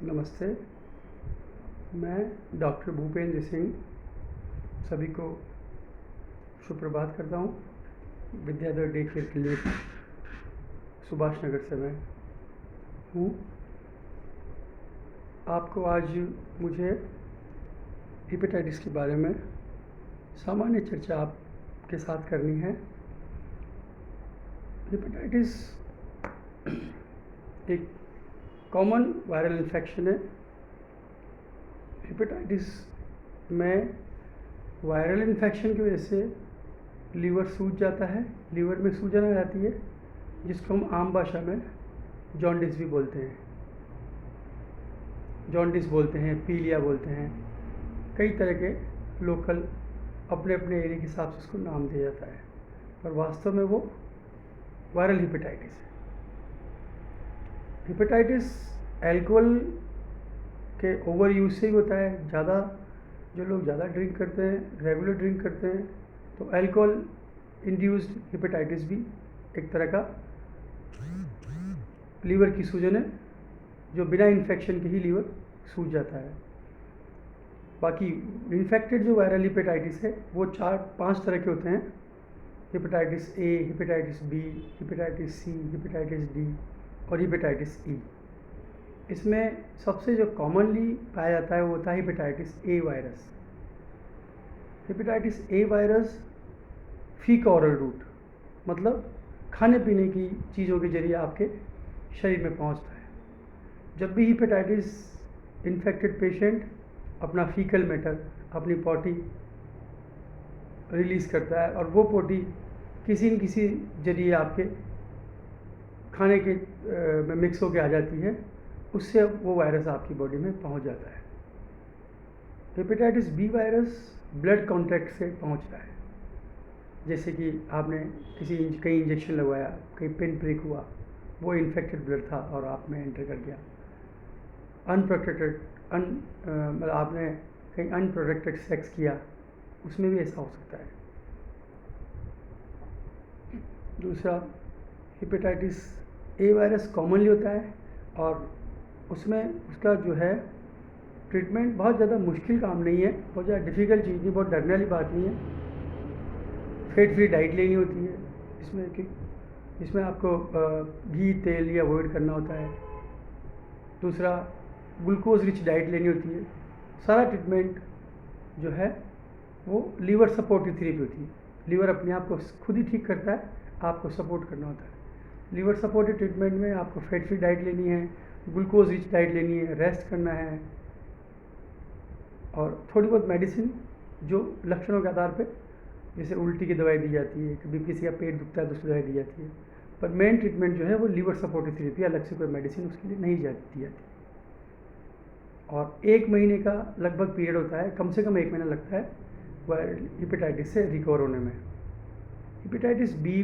नमस्ते। मैं डॉक्टर भूपेंद्र सिंह सभी को सुप्रभात करता हूँ। Vidyadhar day care clinic Subhash Nagar से मैं हूँ। आपको आज मुझे हेपेटाइटिस के बारे में सामान्य चर्चा आपके साथ करनी है। हेपेटाइटिस एक कॉमन वायरल इन्फेक्शन है। हेपेटाइटिस में वायरल इन्फेक्शन की वजह से लीवर सूज जाता है, लीवर में सूजन आ जाती है, जिसको हम आम भाषा में जॉन्डिस भी बोलते हैं। जॉन्डिस बोलते हैं, पीलिया बोलते हैं, कई तरह के लोकल अपने अपने एरिया के हिसाब से उसको नाम दिया जाता है, पर वास्तव में वो वायरल हेपेटाइटिस है। हेपेटाइटिस अल्कोहल के ओवर यूज से ही होता है। जो लोग ज़्यादा ड्रिंक करते हैं, रेगुलर ड्रिंक करते हैं, तो अल्कोहल इंड्यूस्ड हेपेटाइटिस भी एक तरह का लीवर की सूजन है, जो बिना इन्फेक्शन के ही लीवर सूज जाता है। बाकी इन्फेक्टेड जो वायरल हेपेटाइटिस है वो 4-5 तरह के होते हैं। Hepatitis A, hepatitis B, hepatitis C, hepatitis D और हेपेटाइटिस ई। इसमें सबसे जो कॉमनली पाया जाता है वो होता है hepatitis A virus. Hepatitis A virus faecal oral route, मतलब खाने पीने की चीज़ों के जरिए आपके शरीर में पहुंचता है। जब भी हेपेटाइटिस इन्फेक्टेड पेशेंट अपना फीकल मैटर, अपनी पॉटी रिलीज़ करता है, और वो पॉटी किसी न किसी जरिए आपके खाने के में मिक्स होकर आ जाती है, उससे वो वायरस आपकी बॉडी में पहुंच जाता है। Hepatitis B virus blood contact से पहुंचता है, जैसे कि आपने कहीं इंजेक्शन लगवाया, कहीं पिन प्रिक हुआ, वो इन्फेक्टेड ब्लड था और आप में एंटर कर गया। मतलब आपने कहीं अनप्रोटेक्टेड सेक्स किया, उसमें भी ऐसा हो सकता है। दूसरा, हेपेटाइटिस ए वायरस कॉमनली होता है और उसमें उसका जो है ट्रीटमेंट बहुत ज़्यादा मुश्किल काम नहीं है, बहुत ज़्यादा डिफ़िकल्ट चीज़ नहीं, बहुत डरने वाली बात नहीं है। फैट फ्री डाइट लेनी होती है इसमें आपको घी तेल ये अवॉइड करना होता है। दूसरा, ग्लूकोज रिच डाइट लेनी होती है। सारा ट्रीटमेंट जो है वो लीवर सपोर्टिव थेरेपी होती है। लीवर अपने आप को खुद ही ठीक करता है, आपको सपोर्ट करना होता है। लीवर सपोर्टिव ट्रीटमेंट में आपको फैट फ्री डाइट लेनी है, ग्लूकोज रिच डाइट लेनी है, रेस्ट करना है, और थोड़ी बहुत मेडिसिन जो लक्षणों के आधार पे, जैसे उल्टी की दवाई दी जाती है, कभी किसी का पेट दुखता है तो उसकी दवाई दी जाती है, पर मेन ट्रीटमेंट जो है वो लीवर सपोर्टिव थेरेपी, अलग से कोई मेडिसिन उसके लिए नहीं दी जाती। और 1 महीने का लगभग पीरियड होता है, कम से कम 1 महीना लगता है वायरल हेपेटाइटिस से रिकवर होने में। हेपेटाइटिस बी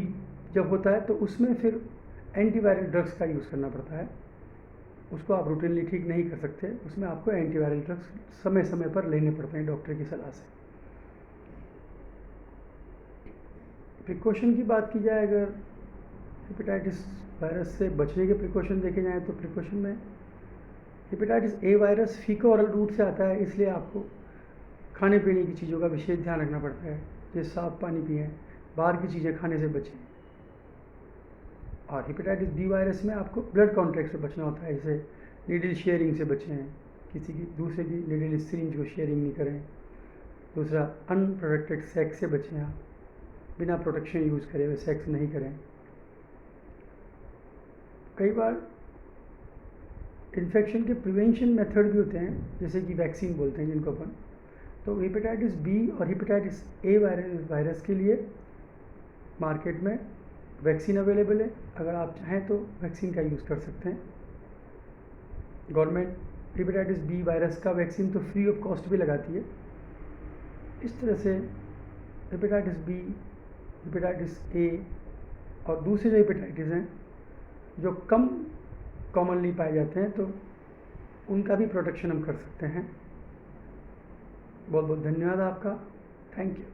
जब होता है तो उसमें फिर एंटीवायरल ड्रग्स का यूज़ करना पड़ता है। उसको आप रूटीनली ठीक नहीं कर सकते, उसमें आपको एंटीवायरल ड्रग्स समय समय पर लेने पड़ते हैं डॉक्टर की सलाह से। प्रिकॉशन की बात की जाए, अगर हेपेटाइटिस वायरस से बचने के प्रिकॉशन देखे जाएँ तो प्रिकॉशन में hepatitis A virus faecal oral route से आता है, इसलिए आपको खाने पीने की चीज़ों का विशेष ध्यान रखना पड़ता है, जैसे साफ पानी पिएँ, बाहर की चीज़ें खाने से बचें। और हेपेटाइटिस बी वायरस में आपको ब्लड कॉन्टैक्ट से बचना होता है, जैसे नीडल शेयरिंग से बचें, किसी की दूसरे की नीडल सिरिंज को शेयरिंग नहीं करें। दूसरा, अनप्रोटेक्टेड सेक्स से बचें, आप बिना प्रोटेक्शन यूज़ करे हुए सेक्स नहीं करें। कई बार इन्फेक्शन के प्रिवेंशन मेथड भी होते हैं, जैसे कि वैक्सीन बोलते हैं जिनको अपन। तो हेपेटाइटिस बी और हेपेटाइटिस ए वायरस के लिए मार्केट में वैक्सीन अवेलेबल है। अगर आप चाहें तो वैक्सीन का यूज़ कर सकते हैं। गवर्नमेंट हेपेटाइटिस बी वायरस का वैक्सीन तो फ्री ऑफ कॉस्ट भी लगाती है। इस तरह से हेपेटाइटिस बी, हेपेटाइटिस ए और दूसरे जो हेपेटाइटिस हैं जो कम कॉमनली पाए जाते हैं, तो उनका भी प्रोटेक्शन हम कर सकते हैं। बहुत बहुत धन्यवाद आपका। Thank you.